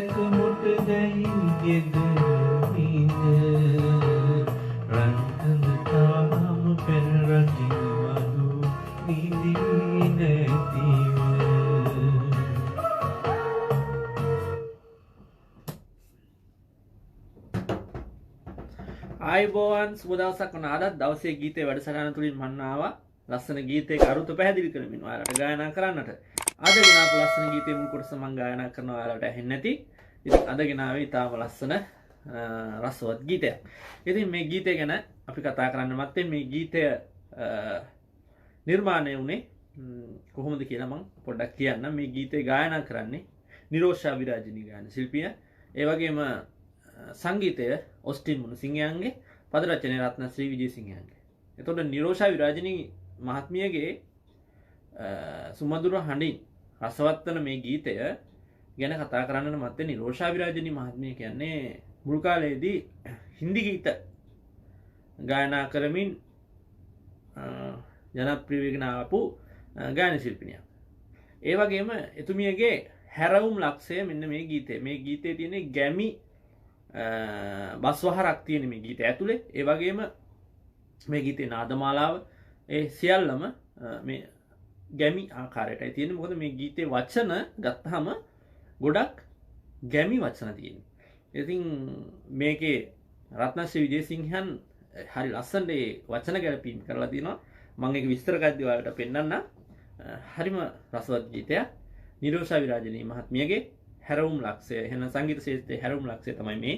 දැක මොට දැයි ගෙදරින්ද රන්කඳ තාම පෙර රකින්නවලු නිදී නැතිව. ආයුබෝවන් සුබ දවසක් වන අදත් දවසේ ගීතේ වැඩසටහන තුලින් මම ආවා ලස්සන ගීතයක අරුත පැහැදිලි කරමින් ඔයාලට ගායනා කරන්නට. අද ගෙනාපු ලස්සන ගීතේ මුල් කොටස මම ගායනා කරනවා ඔයාලට ඇහෙන්නේ නැති. ඉතින් අද ගෙනාවේ ඊටාම ලස්සන රසවත් ගීතයක්. ඉතින් මේ ගීතය ගැන අපි කතා කරන්න මත්තේ මේ ගීතය නිර්මාණය වුණේ කොහොමද කියලා මම පොඩ්ඩක් කියන්නම්. මේ ගීතේ ගායනා කරන්නේ නිරෝෂා විරාජිනී ගායන ශිල්පිය. ඒ වගේම සංගීතය ඔස්ටින් මුණසිංහයන්ගේ, පද රචනය රත්නශ්‍රී විජේසිංහයන්ගේ. එතකොට නිරෝෂා විරාජිනී මහත්මියගේ සුමధుර හඬින් රසවත් වන මේ ගීතය ගැන කතා කරන්න මත්තේ නිරෝෂා විරාජිනී මහත්මිය කියන්නේ මුල් කාලයේදී හින්දි ගීත ගායනා කරමින් ජනප්‍රිය වෙගෙන ආපු ගායන ශිල්පිනියක්. ඒ වගේම එතුමියගේ හැරවුම් ලක්ෂය මෙන්න මේ ගීතේ. මේ ගීතේ තියෙන ගැමි බස්වහරක් තියෙන මේ ගීතය ඇතුලේ. ඒ වගේම මේ ගීතේ නාදමාලාව ඒ සියල්ලම මේ ගැමි ආකාරයටයි තියෙන්නේ. මොකද මේ ගීතේ වචන ගත්තාම ගොඩක් ගැමි වචන තියෙනවා. ඉතින් මේකේ රත්නශ්‍රී විජේසිංහයන් හරි ලස්සනට ඒ වචන ගැලපීම් කරලා තිනවා. මම ඒක විස්තර කරද්දී ඔයාලට පෙන්නන්න. හරිම රසවත් ගීතයක්. නිරෝෂා විරාජිනී මහත්මියගේ හැරවුම් ලක්ෂය, එහෙනම් සංගීත ශාස්ත්‍රයේ හැරවුම් ලක්ෂය තමයි මේ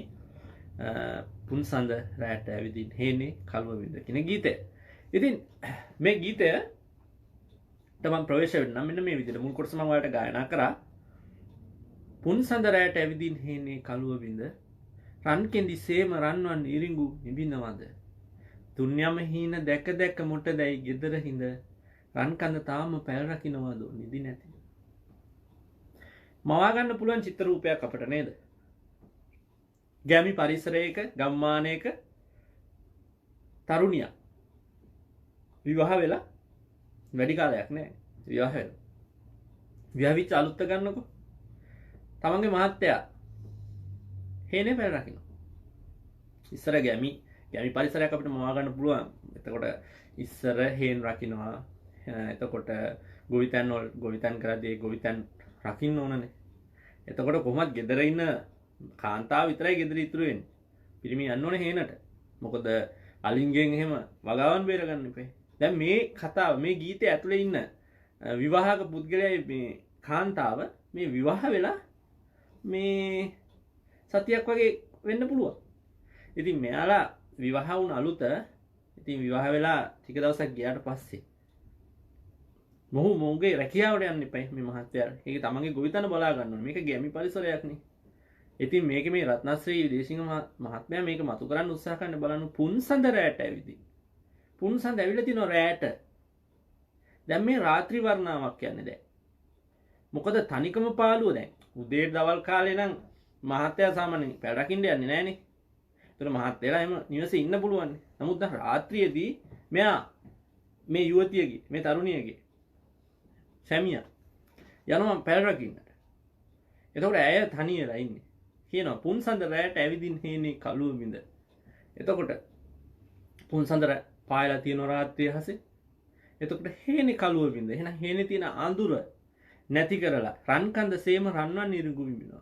පුන්සඳ රැට ඇවිදින් හේනේ කල්ව විඳ කියන ගීතය. ඉතින් මේ ගීතය තමන් ප්‍රවේශ වෙන්න මෙන්න මේ විදිහට මුල් කොටස මම ඔයාලට ගායනා කරා. පුන්සඳ රැට ඇවිදින් හේනේ කල්ව විඳ රන් කෙඳි සේම රන්වන් ඉරිඟු නිබිනවද තුන්යම හීන දැක දැක මොට දැයි ගෙදර හිඳ රන් කඳ තාම පැල් රකින්නවද නිදි නැති. මවා ගන්න පුළුවන් චිත්‍ර රූපයක් අපිට නේද? ගැමි පරිසරයක ගම්මානයක තරුණියක් විවාහ වෙලා වැඩි කාලයක් නෑ විවාහ වෙලා. විවාහිච්ච අලුත් ගන්නකො. තමන්ගේ මහත්තයා හේනේ පැල රකින්න. ඉස්සර ගැමි පරිසරයක් අපිට මවා ගන්න පුළුවන්. එතකොට ඉස්සර හේන් රකින්නවා. එතකොට ගොවිතැන් කරද්දී ගොවිතැන් රකින්න ඕනනේ. එතකොට කොහොමද ගෙදර ඉන්න කාන්තාව විතරයි ගෙදර ඉතුරු වෙන්නේ. පිරිමි යන්න ඕනේ හේනට. මොකද අලින්ගෙන් එහෙම වගාවන් බේර ගන්න එපේ. දැන් මේ කතාව මේ ගීතය ඇතුලේ ඉන්න විවාහක පුද්ගලයා මේ කාන්තාව මේ විවාහ වෙලා මේ සතියක් වගේ වෙන්න පුළුවන්. ඉතින් මෙයාලා විවාහ වුණ අලුත ඉතින් විවාහ වෙලා ටික දවසක් ගියාට පස්සේ මොහුගේ රැකියාවට යන්න එපයි මේ මහත්තයාට. ඒක තමන්ගේ ගොවිතැන බලා ගන්න ඕනේ. මේක ගැමි පරිසරයක් නේ. ඉතින් මේක මේ රත්නශ්‍රී විදේශිංහ මහත්මයා මේක මතු කරන්න උත්සාහ කරන්න බලන්න පුන්සඳ රැට ඇවිදින්. පුන්සඳ ඇවිල්ලා තිනවා රැට. දැන් මේ රාත්‍රී වර්ණාවක් කියන්නේ දැන්. මොකද තනිකම පාළුව දැන්. උදේ දවල් කාලේ නම් මහත්තයා සාමාන්‍යයෙන් පැය රකින්න යන්නේ නැහනේ. ඒතර මහත්තයලා එහෙම නිවසේ ඉන්න පුළුවන්. නමුත් දැන් රාත්‍රියේදී මෙයා මේ යුවතියගේ මේ තරුණියගේ සැමියා යනවා පැල් රකින්නට. එතකොට ඇය තනියලා ඉන්නේ. කියනවා පුන්සඳ රැට ඇවිදින් හේනේ කළුව බිඳ. එතකොට පුන්සඳ පායලා තියෙන රාත්‍රිය හසේ. එතකොට හේනේ කළුව බිඳ. එහෙනම් හේනේ තියෙන අඳුර නැති කරලා රන් කඳ සේම රන්වන් ඉරිඟු විඳිනවා.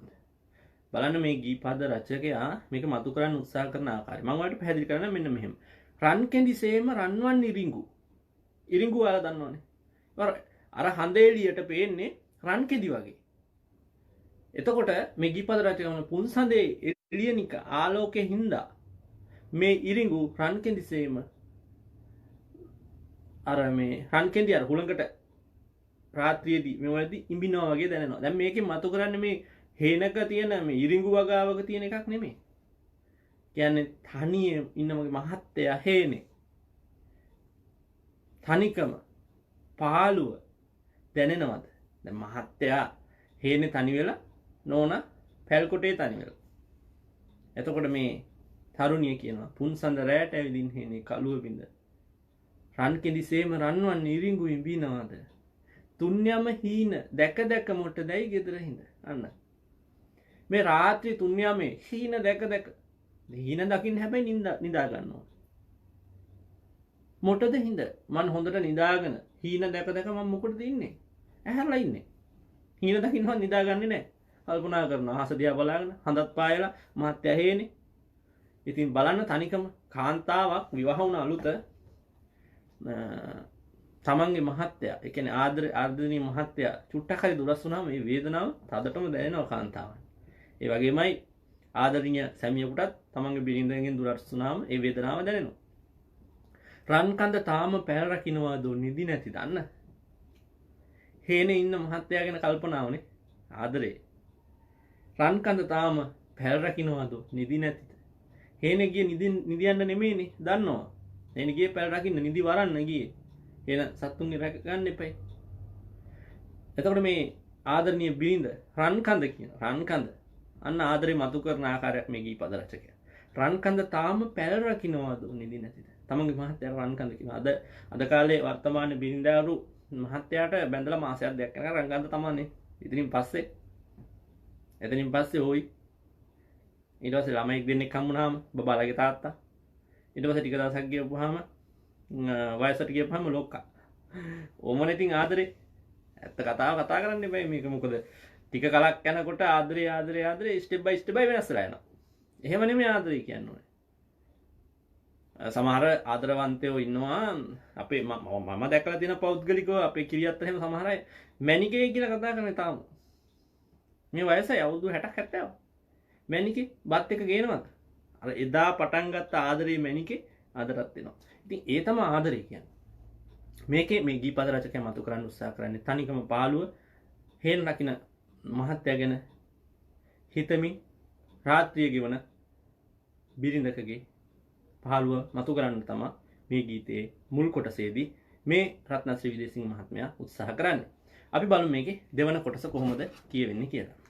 බලන්න මේ ගීපද රචකයා මේක මතු කරන්න උත්සාහ කරන ආකාරය. මම ඔයාලට පැහැදිලි කරන්න මෙන්න මෙහෙම. රන් කෙඳි සේම රන්වන් ඉරිඟු. ඉරිඟු වල දන්නවනේ. අර හඳ එළියට පේන්නේ රන් කෙඳි වගේ. එතකොට මේ ගීපද රචකයා පුන්සඳේ එළියනික ආලෝකයේ හින්දා මේ ඉරිඟු රන් කෙඳි සේම අර මේ රන් කෙඳි අර හුළඟට රාත්‍රියේදී මේ වලදී ඉඹිනවා වගේ දැනෙනවා. දැන් මේකේ මතු කරන්නේ මේ හේනක තියෙන මේ ඉරිඟු වගාවක තියෙන එකක් නෙමෙයි. කියන්නේ තනියේ ඉන්න මගේ මහත්තයා හේනේ. තනිකම පාළුව දැනෙනවද? දැන් මහත්තයා හේනේ තනි වෙලා නෝනා පැල් කොටේ තනි වෙලා. එතකොට මේ තරුණිය කියනවා පුන්සඳ රැට ඇවිදින් හේනේ කළුව බිඳ. රන් කෙඳිසේම රන්වන් ඉරිඟු ඉඹිනවද? තුන්යම හීන දැක දැක මොට දැයි ගෙදර හිඳ. අන්න. මේ රාත්‍රී 3 හීන දැක හීන දකින්න හැබැයි නිදා ගන්නවා. මොකටද හිඳ? මං හොඳට නිදාගෙන හීන දැක මම මොකටද ඉන්නේ? ඇහැරලා ඉන්නේ. හීන දකින්නවත් නිදාගන්නේ නැහැ. කල්පනා කරනවා අහස දිහා බලාගෙන හඳත් පායලා මහත් ඇහේනේ. ඉතින් බලන්න තනිකම කාන්තාවක් විවාහ වුණ අලුත තමන්ගේ මහත්තයා, ඒ කියන්නේ ආර්ධනීය මහත්තයා චුට්ටක් හරි දුරස් වුණාම මේ වේදනාව තදටම දැනෙනවා කාන්තාවන්. ඒ වගේමයි ආදරණීය සැමියෙකුටත් තමන්ගේ බිරිඳගෙන් දුරස් වුණාම ඒ වේදනාව දැනෙනවා. රන් කඳ තාම පැල රකින්නවාද නිදි නැති දන්න. හේනේ ඉන්න මහත්තයා ගැන කල්පනාවනේ ආදරේ. රන් කඳ තාම පැල රකින්නවාද නිදි නැතිද? හේනේ ගියේ නිදියන්න නෙමෙයිනේ දන්නවා. හේනේ ගියේ පැල රකින්න නිදි වරන්න ගියේ. එන සත්තුන්ගේ රැක ගන්න එපයි. එතකොට මේ ආදරණීය බිරිඳ රන් කඳ කියන රන් කඳ අන්න ආදරේ මතු කරන ආකාරයක් මේ ගී පද රචකයා. රන් කඳ තාම පැල රකින්නවාද නිදි නැතිද? තමන්ගේ මහත්තයා රන් කඳ කියනවා. අද කාලේ වර්තමාන බිරිඳාරු මහත්තයාට බැඳලා මාසයක් දෙකක් යනකම් රන් කඳ තමන්නේ. එතනින් පස්සේ ඕයි ඊට පස්සේ ළමෙක් දෙන්නෙක් හම්බුනාම බබාලගේ තාත්තා. ඊට පස්සේ ටික දවසක් ගියපුවාම වයසට ගියපුවාම ලොක්කා. ඕමනේ ඉතින් ආදරේ. ඇත්ත කතාව කතා කරන්න එපා මේක. මොකද ටික කලක් යනකොට ආදරේ ස්ටෙප් බයි ස්ටෙප් වෙනස් වෙලා යනවා. එහෙම නෙමෙයි ආදරේ කියන්නේ. සමහර ආදරවන්තයෝ ඉන්නවා අපේ මම දැකලා තියෙන පෞද්ගලිකව අපේ කිරියත් එහෙම සමහර අය මැනිකේ කියලා කතා කරන්නේ තාම. මේ වයසයි අවුරුදු 60ක් 70ක්. මැනිකේ බත් එක ගේනවද? අර එදා පටන් ගත්ත ආදරේ මැනිකේ ආදරත් වෙනවා. ඉතින් ඒ තමයි ආදරේ කියන්නේ. මේකේ මේ ගීපද රචකයා මතු කරන්න උත්සාහ කරන්නේ තනිකම පාළුව හේන් රකින්න මහත්ය ගැන හිතමින් රාත්‍රිය ගෙවන බිරිඳකගේ පහළුව මතු කරන්න තමයි මේ ගීතයේ මුල් කොටසේදී මේ රත්නශ්‍රී විදේසිංහ මහත්මයා උත්සාහ කරන්නේ. අපි බලමු මේකේ දෙවන කොටස කොහොමද කියවෙන්නේ කියලා.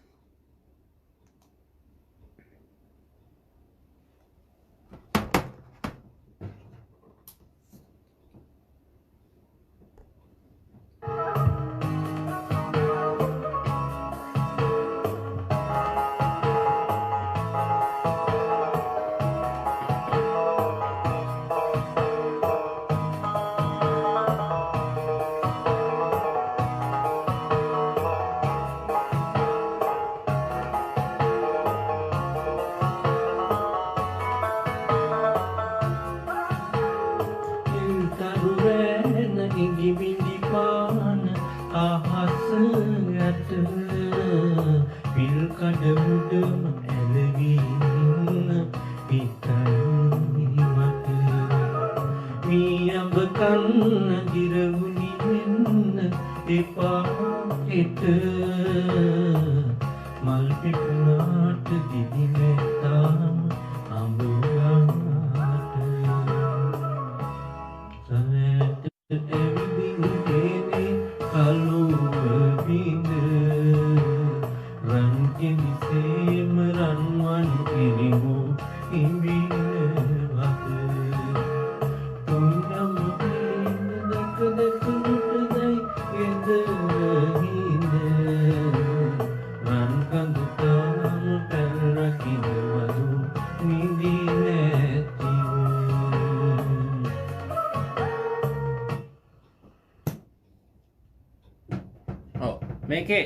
මේකේ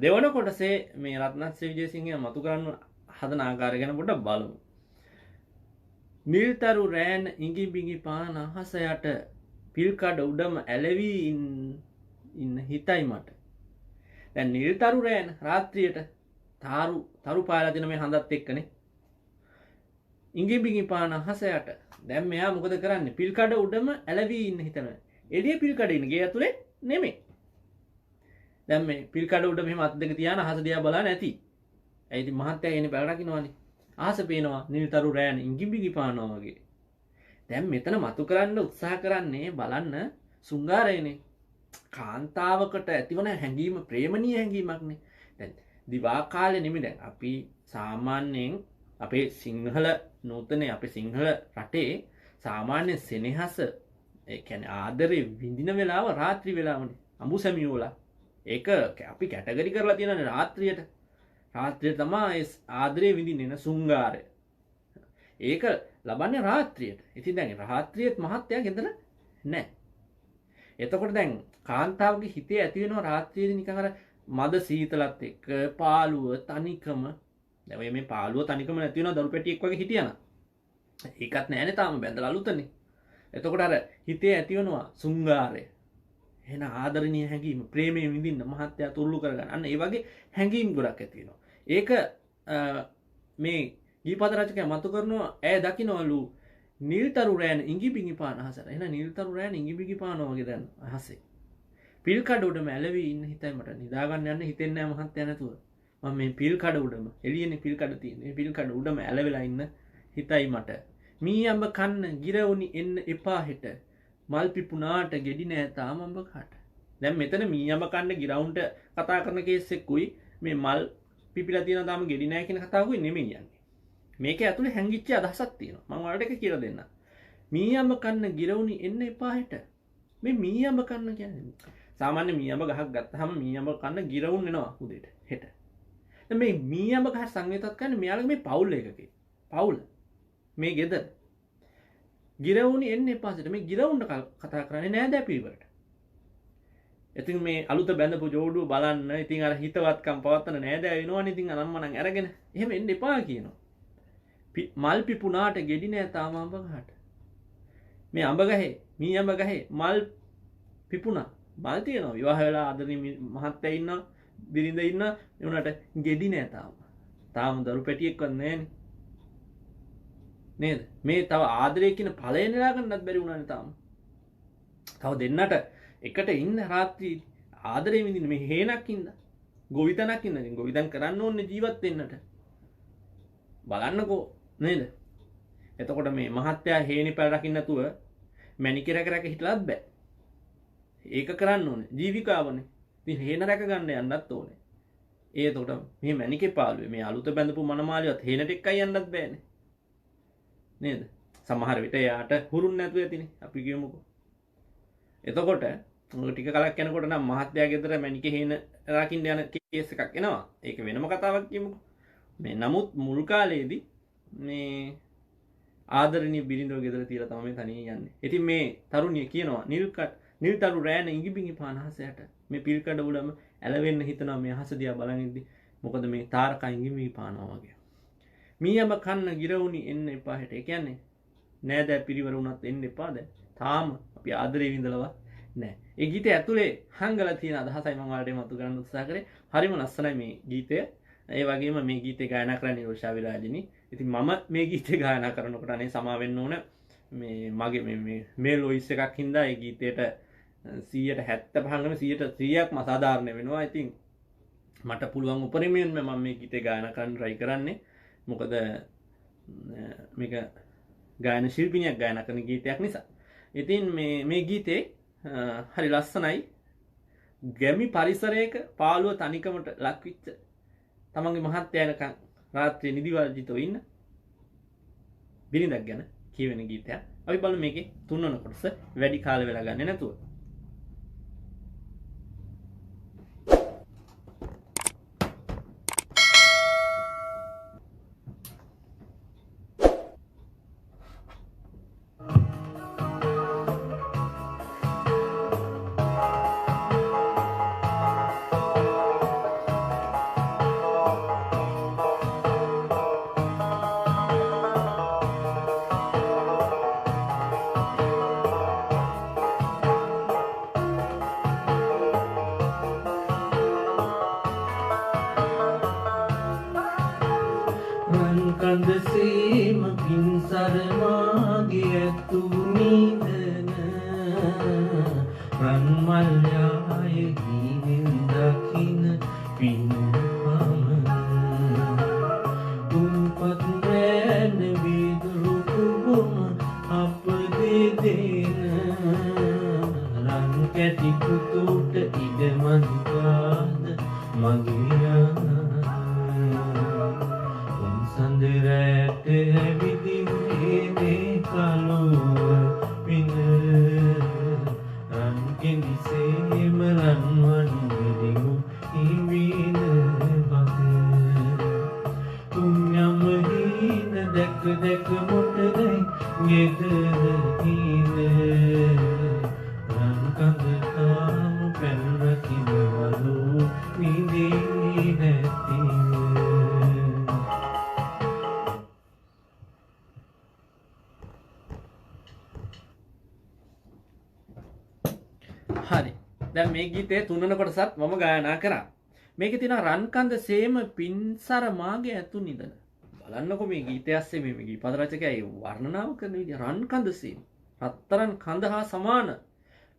දෙවන කොටසේ මේ රත්නශ්‍රී විජේසිංහ මතු කරන්න හදන ආකාරය ගැන පොඩ්ඩක් බලමු. නිල්තරු රෑන ඉඟි බිඟි පාන අහස යට පිල්කඩ උඩම ඇලවි ඉන්න හිතයි මට. දැන් නිල්තරු රෑන රාත්‍රියට තරු පාලා දෙන මේ හඳත් එක්කනේ. ඉඟි බිඟි පාන අහස යට. දැන් මෙයා මොකද කරන්නේ? පිල්කඩ උඩම ඇලවි ඉන්න හිතන. එළිය පිල්කඩ ඉන්න ගේ ඇතුලේ නෙමෙයි. දැන් මේ පිල්කඩ උඩ මෙහෙම අත් දෙක තියාන අහස දිහා බලලා නැති. ඒ ඉතින් මහත්තයා එන්නේ බැල රකින්නවානේ. අහස පේනවා නිල්තරු රෑන ඉඟිබිඟි පානවා වගේ. දැන් මෙතන මතු කරන්න උත්සාහ කරන්නේ බලන්න සුංගාරයනේ. කාන්තාවකට ඇතිවන හැඟීම ප්‍රේමණීය හැඟීමක්නේ. දැන් දිවා කාලේ නෙමෙයි දැන් අපි සාමාන්‍යයෙන් අපේ සිංහල නූතනේ අපේ සිංහල රටේ සාමාන්‍ය සෙනෙහස ඒ කියන්නේ ආදරේ විඳින වෙලාව රාත්‍රී වෙලාවනේ. අඹු සැමියෝලා ඒක අපි කැටගරි කරලා තියෙනනේ රාත්‍රියට තමයි ආදරේ විඳින්නේ සුංගාරය. ඒක ලබන්නේ රාත්‍රියට. ඉතින් දැන් රාත්‍රියේත් මහත්තයා ගෙදර නැහැ. එතකොට දැන් කාන්තාවගේ හිතේ ඇති වෙනවා රාත්‍රියේදී නිකන් අර මද සීතලත් එක්ක පාළුව තනිකම. දැන් මේ පාළුව තනිකම නැති වෙනවා දරු පැටියෙක් වගේ හිටියනම්. ඒකත් නැහැනේ තාම බැඳලා අලුතනේ. එතකොට අර හිතේ ඇති වෙනවා සුංගාරය. එහෙනම් ආදරණීය හැඟීම ප්‍රේමයෙන් විඳින්න මහත්තයා තුරුළු කරගන්න. අන්න ඒ වගේ හැඟීම් ගොඩක් ඇති වෙනවා. ඒක මේ ගීපද රචකයා මතු කරනවා ඈ දකින්නවලු නිල්තරු රෑන ඉඟිබිඟි පාන අහසට. එහෙනම් නිල්තරු රෑන ඉඟිබිඟි පානවා වගේ දැන් අහසේ. පිල් කඩ උඩම ඇලවි ඉන්න හිතයි මට නිදා ගන්න යන්න හිතෙන්නේ නැහැ මහත්තයා නැතුව. මම මේ පිල් කඩ උඩම එළියනේ පිල් කඩ තියෙන්නේ. පිල් කඩ උඩම ඇලවිලා ඉන්න හිතයි මට. මී අඹ කන්න ගිරවුනි එන්න එපා හෙට. මල් පිපුණාට ගෙඩි නෑ තාම අඹ කාට. දැන් මෙතන මී අඹ කන්න ගිරවුන්ට කතා කරන කේස් එකකුයි මේ මල් පිපිලා තියෙන තාම ගෙඩි නෑ කියන කතාවකුයි නෙමෙයි යන්නේ. මේක ඇතුලේ හැංගිච්ච අදහසක් තියෙනවා. මම ඔයාලට එක කියලා දෙන්නම්. මී අඹ කන්න ගිරවුනි එන්න එපා හෙට. මේ මී අඹ කන්න කියන්නේ සාමාන්‍ය මී අඹ ගහක් ගත්තාම මී අඹ කන්න ගිරවුන් එනවා උදේට හෙට. දැන් මේ මී අඹ ගහ සංවේතත් කරන්නේ මෙයාලගේ මේ පවුල් එකකේ. පවුල. මේ ගෙදර. ගිරවුනි එන්න එපා සිට මේ ගිරවුන්ට කතා කරන්නේ නෑ දැපීවලට. ඉතින් මේ අලුත බැඳපු ජෝඩුව බලන්න ඉතින් අර හිතවත්කම් පවත්තන නෑ දෑ වෙනවනේ ඉතින් අනම්මනම් අරගෙන එහෙම එන්න එපා කියනවා. මල් පිපුණාට ගෙඩි නෑ තාම අඹ ගහට. මේ අඹ ගහේ මී අඹ ගහේ මල් පිපුණා. මල් තියෙනවා විවාහ වෙලා ආදරණීය මහත්තයා ඉන්නවා බිරිඳ ඉන්නවා ඒ උනට ගෙඩි නෑ තාම. තාම දරු පැටියෙක්වත් නෑනේ. නේද? මේ තව ආදරය කියන ඵලය නෙලා ගන්නත් බැරි වුණානේ තාම. තව දෙන්නට එකට ඉන්න රාත්‍රී ආදරේ විඳින්න මේ හේනක් ඉඳ. ගොවිතැනක් ඉඳ. ඉතින් ගොවිතැන් කරන්න ඕනේ ජීවත් වෙන්නට. බලන්නකෝ නේද? එතකොට මේ මහත්තයා හේනි පැල රකින්න නැතුව මැණික රැක හිටලත් බෑ. ඒක කරන්න ඕනේ. ජීවිකාවනේ. ඉතින් හේන රැක ගන්න යන්නත් ඕනේ. ඒ එතකොට මේ මැණිකේ පාළුවේ මේ අලුත බැඳපු මනමාලියවත් හේනට එක්කයි යන්නත් බෑනේ. නේද? සමහර විට යාට හුරුන් නැතුව ඇතිනේ. අපි කියමුකෝ. එතකොට ටික කලක් යනකොට නම් මහත්තයා ගෙදර මැණිකේ හේන රකින්න යන කේස් එකක් එනවා. ඒක වෙනම කතාවක් කියමුකෝ. මේ නමුත් මුල් කාලේදී මේ ආදරණීය බිරිඳව ගෙදර තියලා තමයි තනියෙන් යන්නේ. ඉතින් මේ තරුණිය කියනවා නිල්තරු රෑන ඉඟිබිඟි පාන අහසයට මේ පිල්කඩ උලම ඇලවෙන්න හිතනවා මේ අහස දිහා බලන් ඉද්දි. මොකද මේ තාරකා ඉඟිබිඟි පානවා වගේ. මීයම කන්න ගිරවුනි එන්න එපා හෙට. ඒ කියන්නේ නෑදෑ පිරිවර වුණත් එන්න එපා දැන්. තාම අපි ආදරේ විඳලවත් නෑ. ඒ ගීතය ඇතුලේ හංගලා තියෙන අදහසයි මම ඔයාලට මතු කරන්න උත්සාහ කරේ. හරිම ලස්සනයි මේ ගීතය. ඒ වගේම මේ ගීතේ ගායනා කරන්නේ රෝෂා විරාජිනී. ඉතින් මම මේ ගීතේ ගායනා කරනකොට අනේ සමා වෙන්න ඕන මේ මගේ මේ ලොයිස් එකක් හින්දා ඒ ගීතේට 175ම 100%ක්ම අසාධාරණ වෙනවා. ඉතින් මට පුළුවන් උපරිමයෙන්ම මම මේ ගීතේ ගායනා කරන්න try කරන්නේ. මොකද මේක ගායන ශිල්පිනියක් ගායනා කරන ගීතයක් නිසා. ඉතින් මේ ගීතේ හරි ලස්සනයි. ගැමි පරිසරයක පාළුව තනිකමට ලක්විච්ච තමන්ගේ මහත්තයා එනකන් රාත්‍රියේ නිදිවර්ජිතව ඉන්න බිරිඳක් ගැන කියවෙන ගීතයක්. අපි බලමු මේකේ තුන්වන කොටස වැඩි කාල වෙලා ගන්නේ නැතුව. කඳ සීම පින්සරමාගේ ඇතු නිදන රන්මල්යාය ගීවෙන් දකින පින්පමන උන්පත් රෑන විදුරු කුබුම අප දෙදෙන රන් කැටි පුතුට ඉඩමන්කාද මගේ සඳරැට ඇවිදින්නේ මේ කලුව පින රන් කෙඳිසේම රන්වන් දෙක මුටදයි ගෙදර ඉඳ රන් කඳ තාම පැන් රකින්නවලු නිදින්නේ නැතිව හරි. දැන් මේ ගීතයේ තුන්වන කොටසත් මම ගායනා කරා. මේකේ තියෙන රන්කන්ද සේම පින්සර මාගේ ඇතු නිදන. බලන්නකෝ මේ ගීතය ඇස්සේ මේ ගීත රචකයා ඒ වර්ණනාව කරන විදිහ රන්කන්ද සේම රත්තරන් කඳ හා සමාන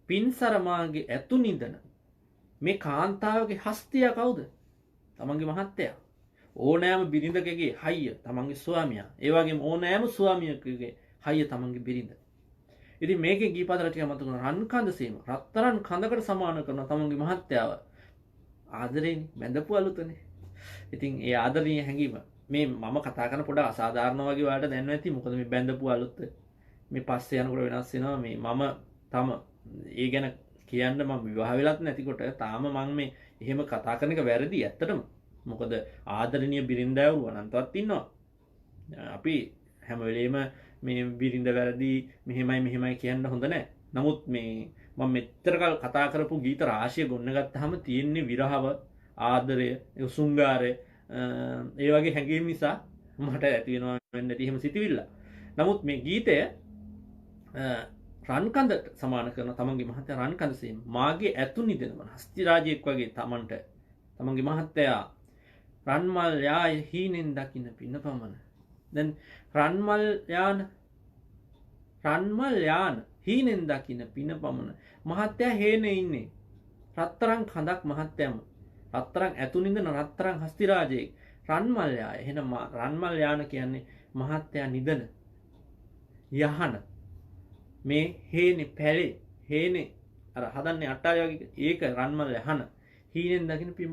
පින්සර මාගේ ඇතු නිදන. මේ කාන්තාවගේ හස්තිය කවුද? තමන්ගේ මහත්තයා. ඕනෑම බිරිඳකගේ හයිය තමන්ගේ ස්වාමියා. ඒ වගේම ඕනෑම ස්වාමියෙකුගේ හයිය තමන්ගේ බිරිඳ. ඉතින් මේකේ ගීපද රචකයා මත කරන රන්කන්ද සේම රත්තරන් කඳකට සමාන කරන තමන්ගේ මහත්තයාව ආදරෙන් බැඳපු අලුතනේ. ඉතින් ඒ ආදරණීය හැඟීම මේ මම කතා කරන පොඩ අසාධාරණ වගේ ඔයාලට දැනෙනවා ඇති. මොකද මේ බැඳපු අලුත මේ පස්සේ යනකොට වෙනස් වෙනවා. මේ මම තම ඒ ගැන කියන්න මම විවාහ වෙලත් නැතිකොට තාම මම මේ එහෙම කතා කරන එක වැරදි ඇත්තටම. මොකද ආදරණීය බිරිඳවරු අනන්තවත් ඉන්නවා. අපි හැම වෙලේම මේ බිරිඳ වැරදි මෙහෙමයි කියන්න හොඳ නැහැ. නමුත් මේ මම මෙච්චරකල් කතා කරපු ගීත රාශිය ගොන්න ගත්තාම තියෙන්නේ විරහව, ආදරය, සුංගාරය, ඒ වගේ හැඟීම් නිසා මට ඇති වෙනවා වෙන්නේ නැති එහෙම සිතුවිල්ල. නමුත් මේ ගීතය රන්කඳට සමාන කරන තමන්ගේ මහත්තයා රන්කඳ සේම මාගේ ඇතු නිදෙනවා. හස්ති රාජයෙක් වගේ තමන්ගේ මහත්තයා රන්මල් යාය හීනෙන් දකින්න පින්න පමණ. දැන් රන්මල් යාන හීනෙන් දකින්න පින පමණ මහත්තයා හේනේ ඉන්නේ. රත්තරන් කඳක් මහත්තයම රත්තරන් ඇතු නිදන රත්තරන් හස්ති රාජයෙක් රන්මල් යාය. එහෙනම් රන්මල් යාන කියන්නේ මහත්තයා නිදන යහන. මේ හේනේ පැලේ හේනේ අර හදන්නේ අට්ටාරිය වගේ ඒක රන්මල් යහන හීනෙන් දකින්න පින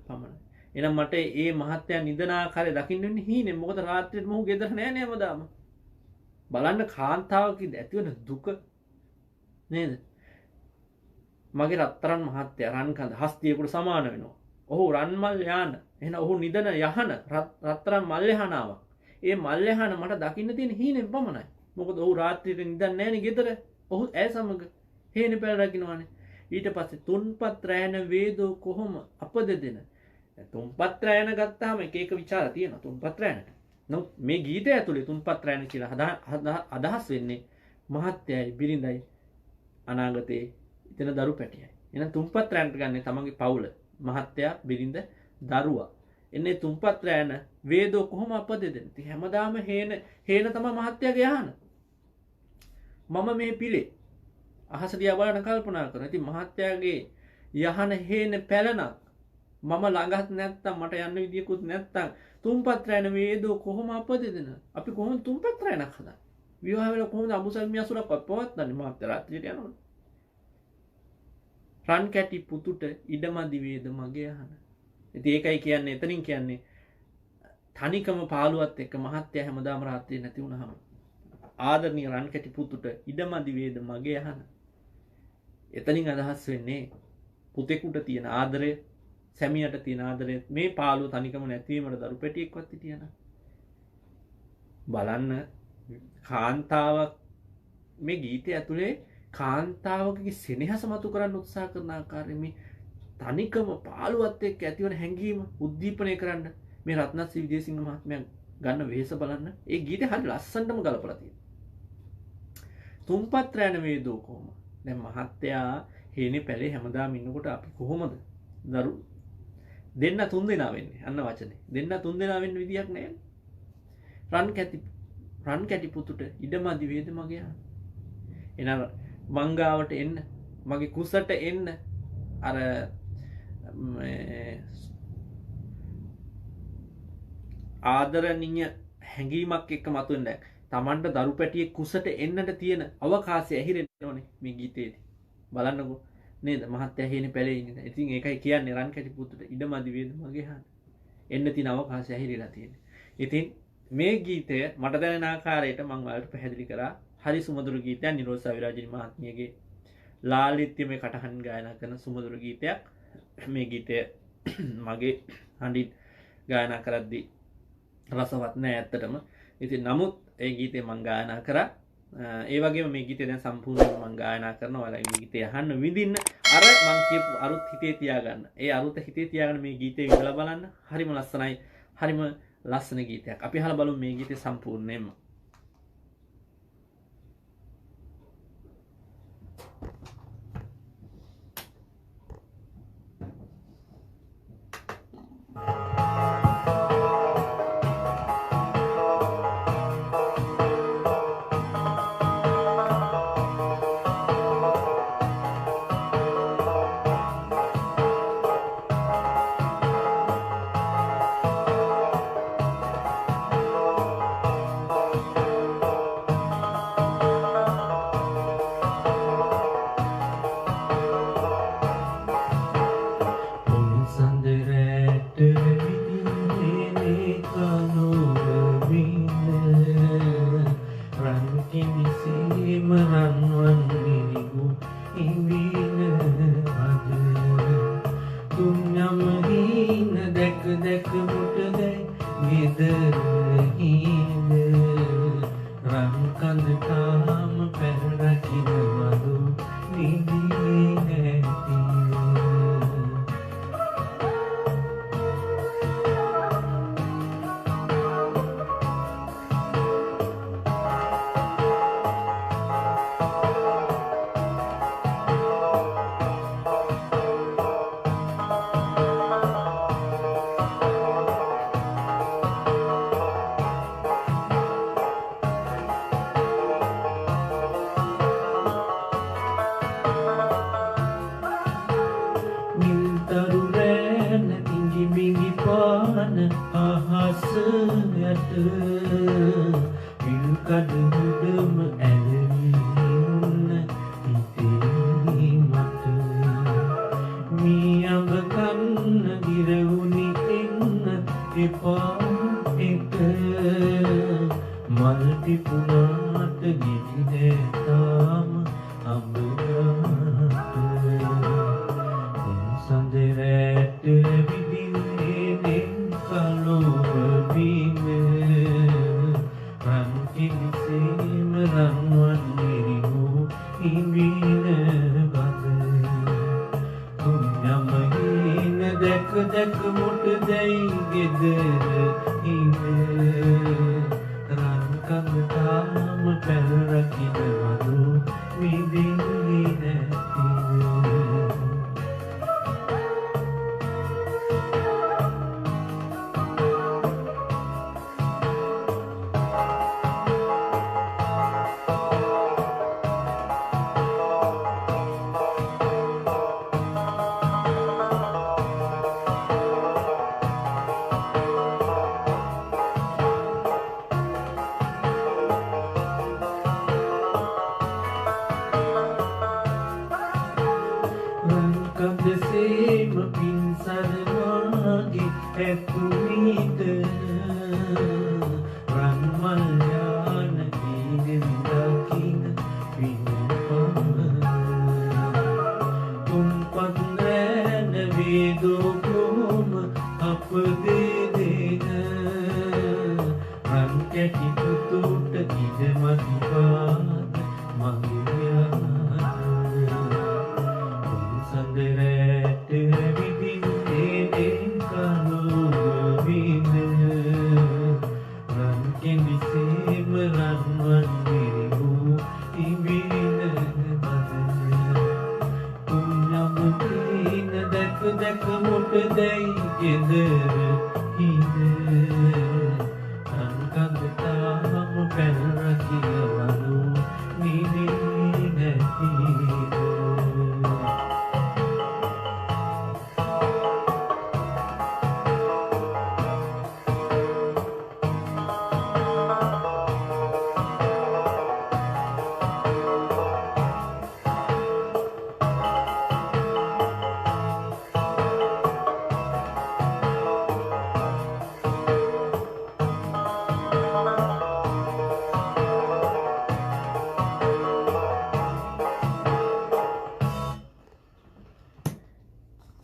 පමණ. එහෙනම් මට ඒ මහත්තයා නිදන ආකාරය දකින්න වෙන්නේ හීනෙන්. මොකද රාත්‍රියේත් මොහු ගෙදර නෑ නේම දාම. බලන්න කාන්තාවකද ඇතිවන දුක නේද? මගේ රත්තරන් මහත්තයා රන්කඳ හස්තියකට සමාන වෙනවා. ඔහු රන්මල් යාන. එහෙනම් ඔහු නිදන යහන රත්තරන් මල් යහනාවක්. ඒ මල් යහන මට දකින්න තියෙන හීනෙන් පමණයි. මොකද ඔහු රාත්‍රියේ නිදන්නේ නෑනේ ගෙදර. ඔහු ඇය සමග හේනේ පැල රකින්නවානේ. ඊට පස්සේ තුන්පත් රැයන වේදෝ කොහොම අප දෙදෙන. තුන්පත් රැයන ගත්තාම එක එක ਵਿਚාර තියෙනවා තුන්පත් රැයනට. නමුත් මේ ගීතය ඇතුලේ තුන්පත් රැයන කියලා අදහස් වෙන්නේ මහත්තයයි බිරිඳයි අනාගතේ ඉතන දරු පැටියයි. එහෙනම් තුන්පත් රැයනට ගන්නේ තමන්ගේ පවුල. මහත්තයා බිරිඳ දරුවා. එන්නේ තුන්පත් රැයන වේදෝ කොහොම අප දෙදෙන. ඉතින් හැමදාම හේන තමයි මහත්තයාගේ යහන. මම මේ පිළේ අහස දිහා බලන කල්පනා කරනවා. ඉතින් මහත්තයාගේ යහන හේන පැලනක් මම ළඟත් නැත්තම් මට යන්න විදියකුත් නැත්තම් තුන්පත් රැයන වේදෝ කොහොම අප දෙදෙන. අපි කොහොමද තුන්පත් රැයනක් හදන්නේ? විවාහ වෙලා කොහොමද අමුසල් මියසුරක් පවත්වන්නේ මහත්තයා රාත්‍රියට යනකොට? රන් කැටි පුතුට ඉඩමදි වේද මගේ යහන. ඉතින් ඒකයි කියන්නේ එතනින් කියන්නේ තනිකම පාළුවත් එක්ක මහත්තයා හැමදාම රාත්‍රියේ නැති වුණාම ආදරණීය රන් කැටි පුතුට ඉඩමදි වේද මගේ යහන. එතනින් අදහස් වෙන්නේ පුතෙකුට තියෙන ආදරය, සැමියට තියෙන ආදරය මේ පාළුව තනිකම නැතිවීමට දරු පැටියෙක්වත් හිටියනම් බලන්න කාන්තාවක් මේ ගීතය ඇතුලේ කාන්තාවකගේ සෙනෙහස මතු කරන්න උත්සාහ කරන ආකාරය මේ තනිකම පාළුවත් එක්ක ඇතිවන හැඟීම උද්දීපනය කරන්න මේ රත්නශ්‍රී විජේසිංහ මහත්මයා ගන්න වෙහෙස බලන්න. ඒ ගීතේ හරි ලස්සනටම ගලපලා තියෙනවා. තුන්පත් රැන වේදෝ කොහොම. දැන් මහත්තයා හේනේ පැලේ හැමදාම ඉන්නකොට අපි කොහොමද දරු දෙන්න තුන් දෙනා වෙන්නේ? අන්න වචනේ. දෙන්න තුන් දෙනා වෙන්න විදියක් නැහැ. රන් කැටි පුතුට ඉඩමදි වේද මගේ යහන. එනවා මංගාවට එන්න, මගේ කුසට එන්න. අර ආදරණීය හැඟීමක් එක්ක මතුවෙන දැන් Tamanට දරු පැටියෙක් කුසට එන්නට තියෙන අවකාශය ඇහිරෙන්න ඕනේ මේ ගීතේදී. බලන්නකෝ නේද? මහත්තයා හේනේ පැලේ ඉන්නේ. ඉතින් ඒකයි කියන්නේ රන් කැටි පුතුට ඉඩමදි වේද මගේ යහන. එන්න තියෙන අවකාශය ඇහිරිලා තියෙන්නේ. ඉතින් මේ ගීතය මට දැනෙන ආකාරයට මම ඔයාලට පැහැදිලි කරා. හරි සුමధుර ගීතයක් නිරෝෂා විරාජිනී මහත්මියගේ ලාලිත්‍යමය කටහඬ ගායනා කරන සුමధుර ගීතයක්. මේ ගීතය මගේ හඬින් ගායනා කරද්දී රසවත් නෑ ඇත්තටම. ඉතින් නමුත් ඒ ගීතේ මං ගායනා කරා. ඒ වගේම මේ ගීතේ දැන් සම්පූර්ණයෙන්ම මං ගායනා කරනවා. ඔයාලා මේ ගීතේ අහන්න විඳින්න. අර මං කියපු අරුත් හිතේ තියාගන්න. ඒ අරුත හිතේ තියාගෙන මේ ගීතේ විඳලා බලන්න. හරිම ලස්සනයි. හරිම ලස්සන ගීතයක්. අපි අහලා බලමු මේ ගීතේ සම්පූර්ණයෙන්ම.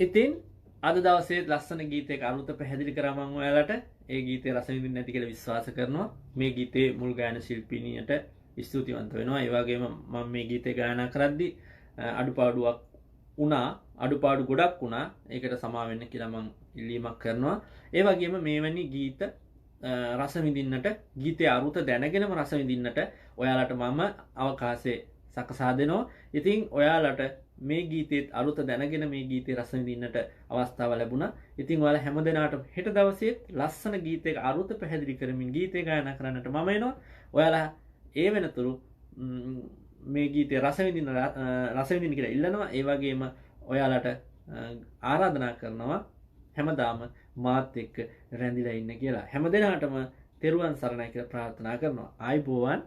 ඉතින් අද දවසේ ලස්සන ගීතයක අරුත පැහැදිලි කරා මම ඔයාලට. ඒ ගීතේ රස විඳින්න නැති කියලා විශ්වාස කරනවා. මේ ගීතේ මුල් ගායන ශිල්පිනියට ස්තුතිවන්ත වෙනවා. ඒ වගේම මම මේ ගීතේ ගායනා කරද්දී අඩුපාඩුවක් වුණා. අඩුපාඩු ගොඩක් වුණා. ඒකට සමා වෙන්න කියලා මම ඉල්ලීමක් කරනවා. ඒ වගේම මේවැනි ගීත රස විඳින්නට ගීතයේ අරුත දැනගෙනම රස විඳින්නට ඔයාලට මම අවකාශය සකසා දෙනවා. ඉතින් ඔයාලට මේ ගීතයේත් අරුත දැනගෙන මේ ගීතේ රස විඳින්නට අවස්ථාව ලැබුණා. ඉතින් ඔයාලා හැමදෙනාටම හෙට දවසේත් ලස්සන ගීතයක අරුත පැහැදිලි කරමින් ගීතය ගායනා කරන්නට මම එනවා. ඔයාලා ඒ වෙනතුරු මේ ගීතේ රස විඳින්න කියලා ඉල්ලනවා. ඒ වගේම ඔයාලට ආරාධනා කරනවා හැමදාම මාත් එක්ක රැඳිලා ඉන්න කියලා. හැමදෙනාටම තෙරුවන් සරණයි කියලා ප්‍රාර්ථනා කරනවා. ආයිබෝවන්.